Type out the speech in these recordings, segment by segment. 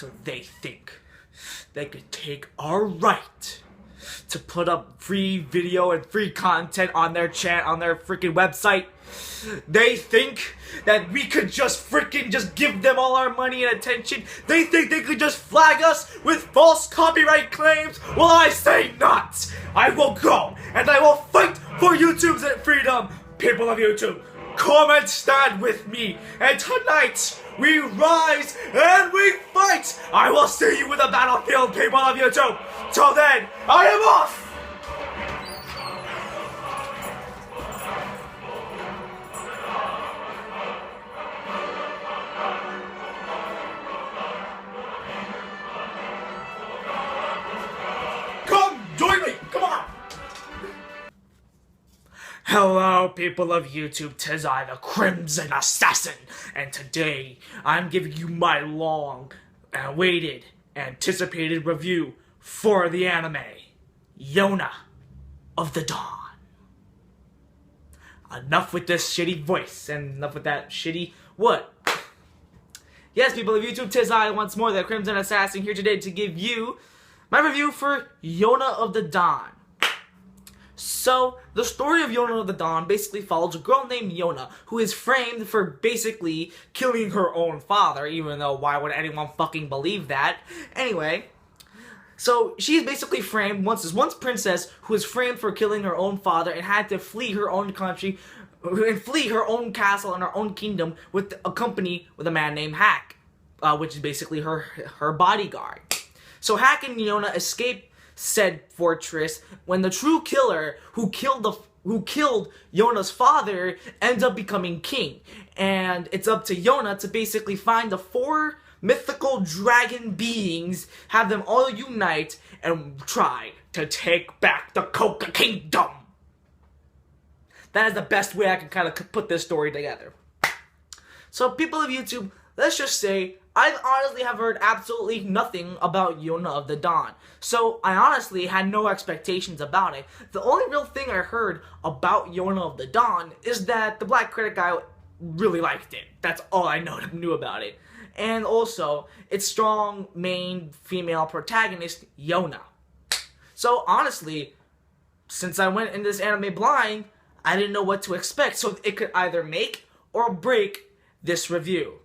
So they think they could take our right to put up free video and free content on their on their freaking website. They think that we could just give them all our money and attention. They think they could just flag us with false copyright claims. Well, I say not. I will go and I will fight for YouTube's freedom. People of YouTube, come and stand with me. And tonight, we rise and we fight. I will see you in the battlefield, people of YouTube. Till then, I am off. Join me! Come on! Hello, people of YouTube. 'Tis I, the Crimson Assassin, and today I'm giving you my long-awaited, anticipated review for the anime Yona of the Dawn. Enough with this shitty voice and enough with that shitty what? Yes, people of YouTube, 'tis I once more, the Crimson Assassin, here today to give you my review for Yona of the Dawn. So, the story of Yona of the Dawn basically follows a girl named Yona, who is framed for basically killing her own father, even though why would anyone fucking believe that? Anyway, so she's basically framed, once princess, who is framed for killing her own father and had to flee her own country, and flee her own castle and her own kingdom with a company with a man named Hack, which is basically her bodyguard. So Hack and Yona escape said fortress when the true killer who killed Yona's father ends up becoming king. And it's up to Yona to basically find the 4 mythical dragon beings, have them all unite, and try to take back the Coca Kingdom. That is the best way I can kind of put this story together. So people of YouTube, let's just say, I honestly have heard absolutely nothing about Yona of the Dawn. So, I honestly had no expectations about it. The only real thing I heard about Yona of the Dawn is that the Black Critic guy really liked it. That's all I knew about it. And also, its strong main female protagonist, Yona. So, honestly, since I went in this anime blind, I didn't know what to expect. So, it could either make or break this review.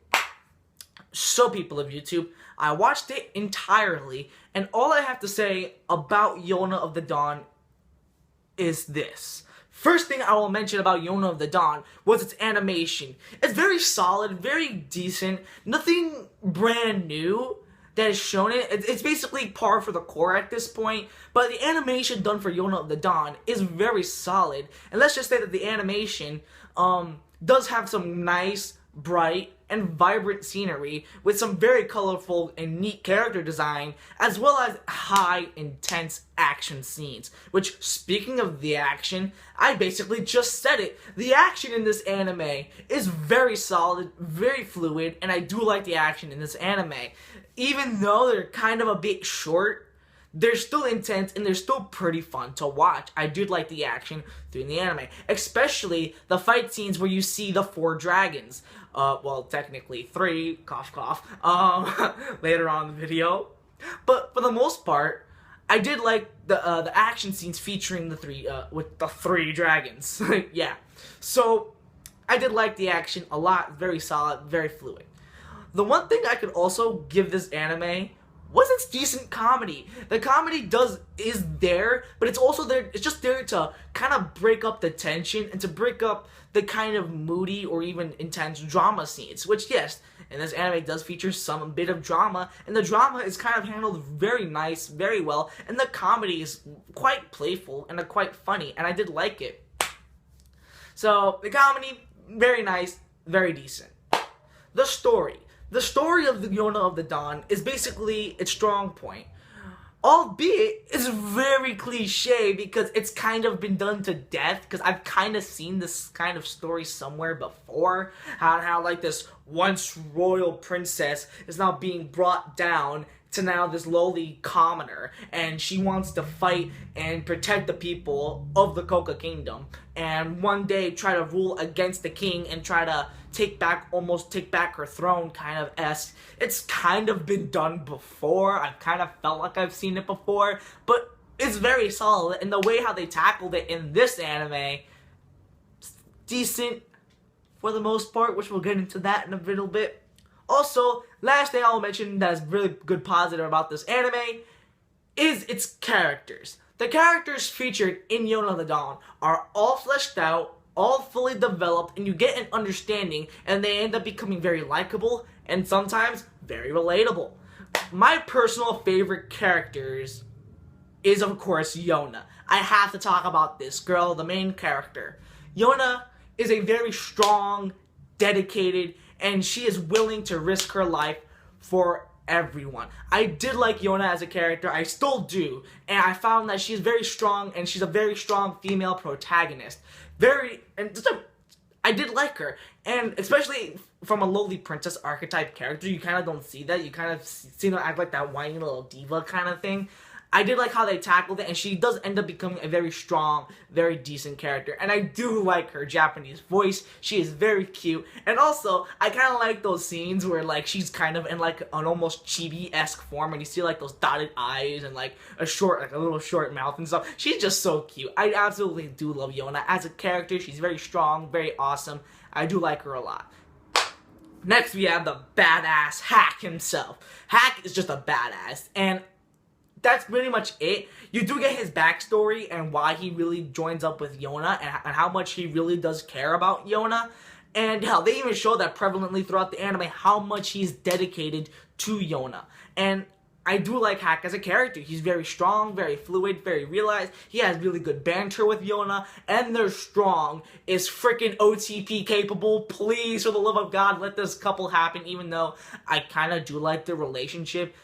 So, people of YouTube, I watched it entirely, and all I have to say about Yona of the Dawn is this. First thing I will mention about Yona of the Dawn was its animation. It's very solid, very decent, nothing brand new that is shown in it. It's basically par for the core at this point, but the animation done for Yona of the Dawn is very solid. And let's just say that the animation does have some nice, bright, and vibrant scenery with some very colorful and neat character design, as well as high, intense action scenes. Which, speaking of the action, I basically just said it. The action in this anime is very solid, very fluid, and I do like the action in this anime. Even though they're kind of a bit short, they're still intense and they're still pretty fun to watch. I did like the action through the anime, especially the fight scenes where you see the 4 dragons. Well, technically 3, cough cough, later on in the video. But for the most part, I did like the action scenes featuring the 3 dragons. Yeah. So, I did like the action a lot, very solid, very fluid. The one thing I could also give this anime was its decent comedy. The comedy is there, but it's also there, it's just there to kind of break up the tension and to break up the kind of moody or even intense drama scenes, which yes, in this anime does feature some bit of drama, and the drama is kind of handled very nice, very well, and the comedy is quite playful and quite funny, and I did like it. So, the comedy, very nice, very decent. The story. The story of the Yona of the Dawn is basically its strong point. Albeit, it's very cliche because it's kind of been done to death, because I've kind of seen this kind of story somewhere before. How like this once royal princess is now being brought down to now this lowly commoner, and she wants to fight and protect the people of the Coca Kingdom, and one day try to rule against the king and try to almost take back her throne kind of esque. It's kind of been done before. I've kind of felt like I've seen it before, but it's very solid. And the way how they tackled it in this anime, decent for the most part, which we'll get into that in a little bit. Also, last thing I'll mention that is really good positive about this anime is its characters. The characters featured in Yona of the Dawn are all fleshed out, all fully developed, and you get an understanding, and they end up becoming very likable and sometimes very relatable. My personal favorite characters is, of course, Yona. I have to talk about this girl, the main character. Yona is a very strong, dedicated, and she is willing to risk her life for everyone. I did like Yona as a character, I still do, and I found that she's very strong, and she's a very strong female protagonist. I did like her, and especially from a lowly princess archetype character, you kind of don't see that. You kind of see them act like that whiny little diva kind of thing. I did like how they tackled it, and she does end up becoming a very strong, very decent character. And I do like her Japanese voice. She is very cute. And also, I kind of like those scenes where, like, she's kind of in, like, an almost chibi-esque form, and you see, like, those dotted eyes and, like, a little short mouth and stuff. She's just so cute. I absolutely do love Yona. As a character, she's very strong, very awesome. I do like her a lot. Next, we have the badass Hack himself. Hack is just a badass, and that's pretty much it. You do get his backstory and why he really joins up with Yona and how much he really does care about Yona. And hell, they even show that prevalently throughout the anime how much he's dedicated to Yona. And I do like Hack as a character. He's very strong, very fluid, very realized. He has really good banter with Yona. And they're strong. Is freaking OTP capable. Please, for the love of God, let this couple happen. Even though I kind of do like their relationship.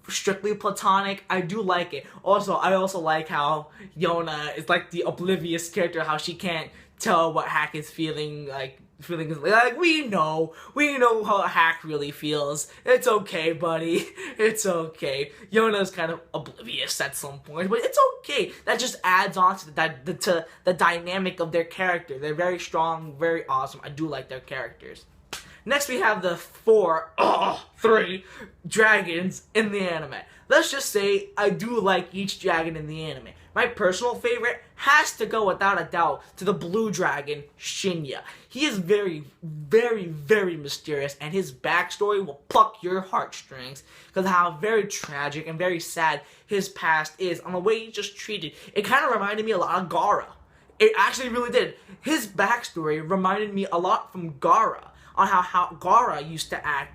Strictly platonic, I do like it. Also, I also like how Yona is like the oblivious character, how she can't tell what Hack is feeling, like we know how Hack really feels. It's okay, buddy. It's okay. Yona's kind of oblivious at some point, but it's okay. That just adds on to the dynamic of their character. They're very strong, very awesome. I do like their characters. Next, we have the three dragons in the anime. Let's just say I do like each dragon in the anime. My personal favorite has to go without a doubt to the blue dragon, Shinya. He is very, very, very mysterious, and his backstory will pluck your heartstrings because of how very tragic and very sad his past is on the way he's just treated. It kind of reminded me a lot of Gaara. It actually really did. His backstory reminded me a lot from Gaara, on how Gaara used to act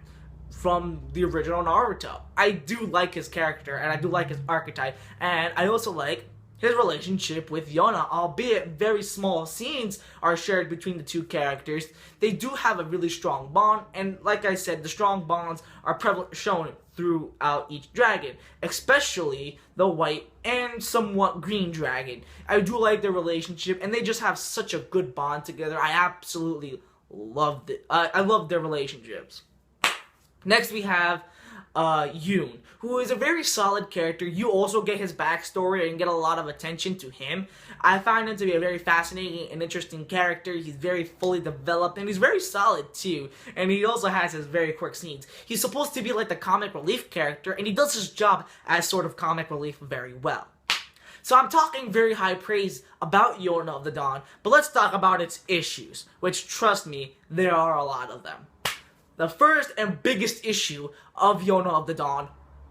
from the original Naruto. I do like his character, and I do like his archetype, and I also like his relationship with Yona, albeit very small scenes are shared between the two characters. They do have a really strong bond, and like I said, the strong bonds are shown throughout each dragon, especially the white and somewhat green dragon. I do like their relationship, and they just have such a good bond together. I absolutely loved it. I love their relationships. Next, we have Yoon, who is a very solid character. You also get his backstory and get a lot of attention to him. I find him to be a very fascinating and interesting character. He's very fully developed, and he's very solid too. And he also has his very quick scenes. He's supposed to be like the comic relief character, and he does his job as sort of comic relief very well. So I'm talking very high praise about Yona of the Dawn, but let's talk about its issues, which, trust me, there are a lot of them. The first and biggest issue of Yona of the Dawn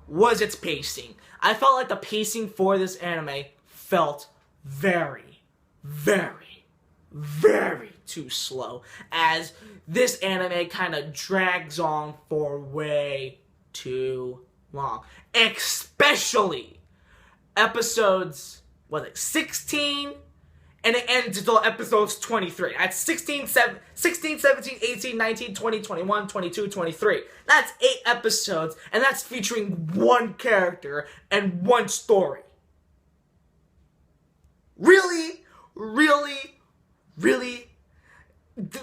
was its pacing. I felt like the pacing for this anime felt very, very, very too slow, as this anime kind of drags on for way too long. Especially episodes, 16? And it ends until episodes 23. That's 16, 17, 18, 19, 20, 21, 22, 23. That's 8 episodes, and that's featuring one character and one story. Really? Really? Really?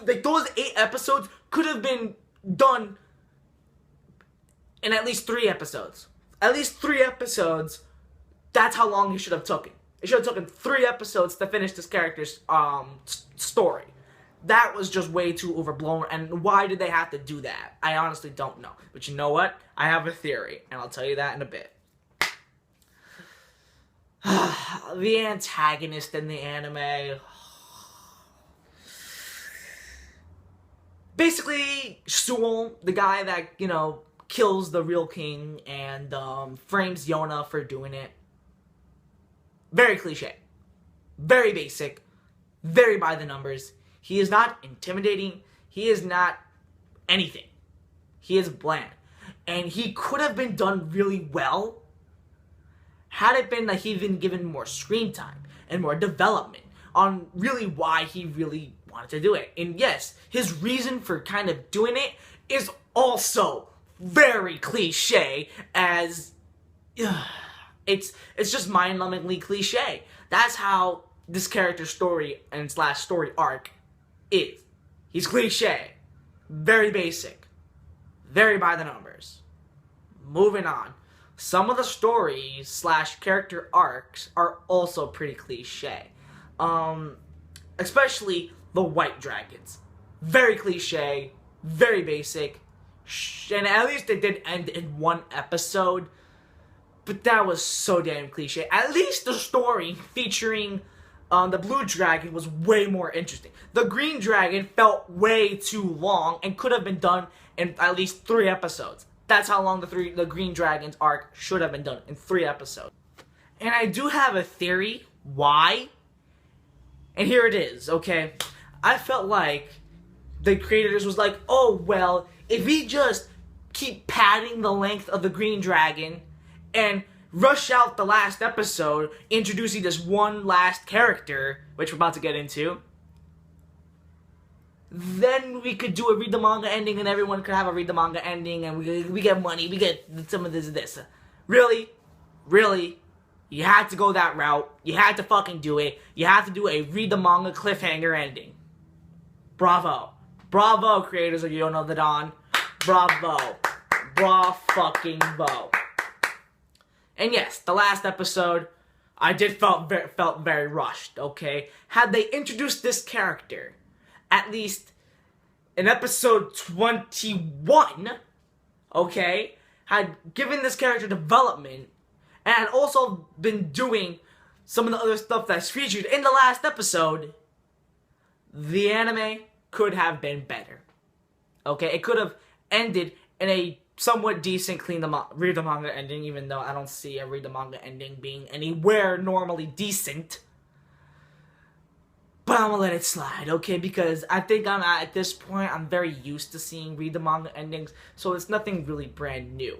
Like, those 8 episodes could have been done in at least 3 episodes. At least 3 episodes. That's how long you should have taken. It should have taken 3 episodes to finish this character's story. that was just way too overblown, and why did they have to do that? I honestly don't know. But you know what? I have a theory, and I'll tell you that in a bit. The antagonist in the anime. Basically, Suol, the guy that, you know, kills the real king and frames Yona for doing it. Very cliche. Very basic. Very by the numbers. He is not intimidating. He is not anything. He is bland. And he could have been done really well had it been that he'd been given more screen time and more development on really why he really wanted to do it. And yes, his reason for kind of doing it is also very cliche, as it's just mind-numbingly cliche. That's how this character's story and slash story arc is. He's cliche, very basic, very by the numbers. Moving on. Some of the stories slash character arcs are also pretty cliche. Especially the white dragons. Very cliche, very basic, and at least it did end in one episode, but that was so damn cliche. At least the story featuring the blue dragon was way more interesting. The green dragon felt way too long and could have been done in at least 3 episodes. That's how long the green dragon's arc should have been done, in 3 episodes. And I do have a theory why, and here it is, okay? I felt like the creators was like, oh, well, if we just keep padding the length of the green dragon and rush out the last episode introducing this one last character, which we're about to get into, then we could do a read the manga ending and everyone could have a read the manga ending and we get money, we get some of this. Really? Really? You had to go that route. You had to fucking do it. You had to do a read the manga cliffhanger ending. Bravo. Bravo, creators of Yona of the Dawn. Bravo. Bra-fucking-bo. And yes, the last episode, I did felt very rushed, okay? Had they introduced this character, at least in episode 21, okay, had given this character development, and had also been doing some of the other stuff that's featured in the last episode, the anime could have been better. Okay, it could have ended in a somewhat decent read the manga ending, even though I don't see a read the manga ending being anywhere normally decent. But I'm gonna let it slide, okay? Because I think at this point, I'm very used to seeing read the manga endings, so it's nothing really brand new.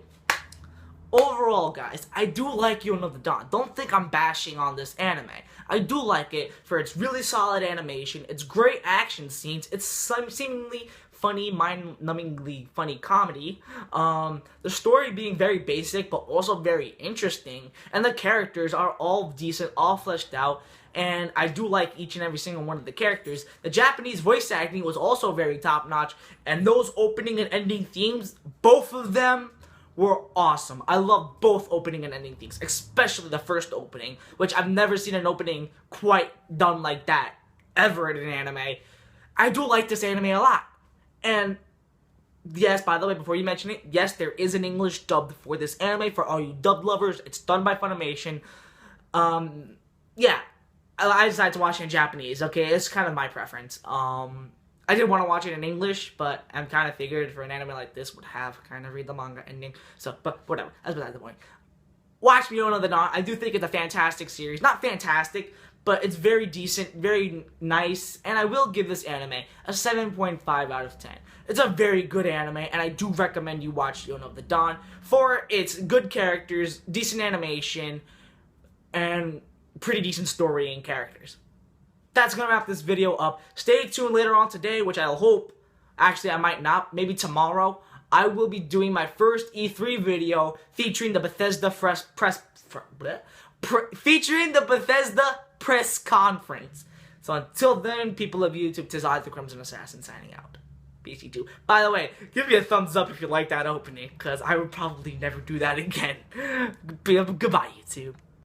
Overall, guys, I do like Yona of the Dawn. Don't think I'm bashing on this anime. I do like it for its really solid animation, its great action scenes, its seemingly funny, mind-numbingly funny comedy, the story being very basic but also very interesting, and the characters are all decent, all fleshed out, and I do like each and every single one of the characters. The Japanese voice acting was also very top-notch, and those opening and ending themes, both of them were awesome. I love both opening and ending themes, especially the first opening, which I've never seen an opening quite done like that ever in an anime. I do like this anime a lot. And yes, by the way, before you mention it, yes, there is an English dub for this anime for all you dub lovers. It's done by Funimation. Yeah, I decided to watch it in Japanese. Okay, it's kind of my preference. I did want to watch it in English, but I kind of figured for an anime like this would have kind of read the manga ending. So, but whatever. That's beside the point. Watch Yona of the Dawn. I do think it's a fantastic series. Not fantastic, but it's very decent, very nice, and I will give this anime a 7.5 out of 10. It's a very good anime, and I do recommend you watch Yona of the Dawn for its good characters, decent animation, and pretty decent story and characters. That's gonna wrap this video up. Stay tuned later on today, which I hope, actually I might not, maybe tomorrow, I will be doing my first E3 video featuring the Bethesda press conference. So until then, people of YouTube, 'tis I, the Crimson Assassin, signing out. BC2. By the way, give me a thumbs up if you like that opening, because I would probably never do that again. Goodbye, YouTube.